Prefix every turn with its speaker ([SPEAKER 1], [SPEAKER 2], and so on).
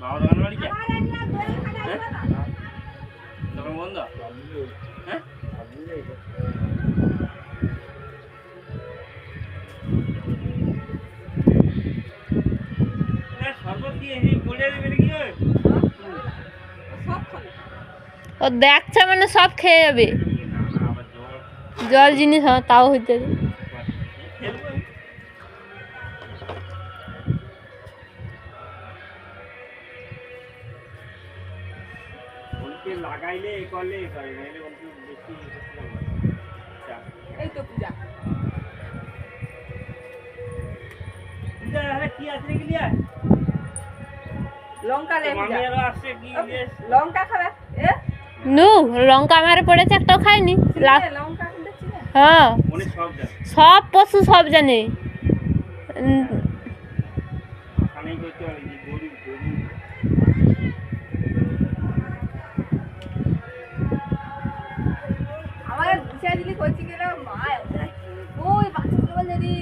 [SPEAKER 1] খাওয়া দোকান বাড়ি কে দোকান বন্ধ হ্যাঁ সর্বত দিয়ে বলে দেবে কি
[SPEAKER 2] ও দেখছে মানে সব খেয়ে যাবে জল জিনিস তাও হইতে
[SPEAKER 1] লাগাইলে করলে নাইলে বলতে বেশি
[SPEAKER 3] এই তো পূজা
[SPEAKER 1] পূজা হ্যাঁ কি আছে নাকি লিয়া
[SPEAKER 3] লঙ্কা দে পূজা
[SPEAKER 1] মামিয়ারও আসছে কি
[SPEAKER 3] লঙ্কা খাবে এ
[SPEAKER 2] নু লঙ্কা আমারে পড়েছে একটাও খাইনি
[SPEAKER 3] লঙ্কা দিচ্ছি না
[SPEAKER 2] হ্যাঁ
[SPEAKER 1] মনে সব জানে
[SPEAKER 2] সব পশু সব জানে
[SPEAKER 1] খানাই করতে পারে যে গরু গরু
[SPEAKER 3] আমার দিশা দিলি করছি গেল মা ওই বাচ্চা বলে দিদি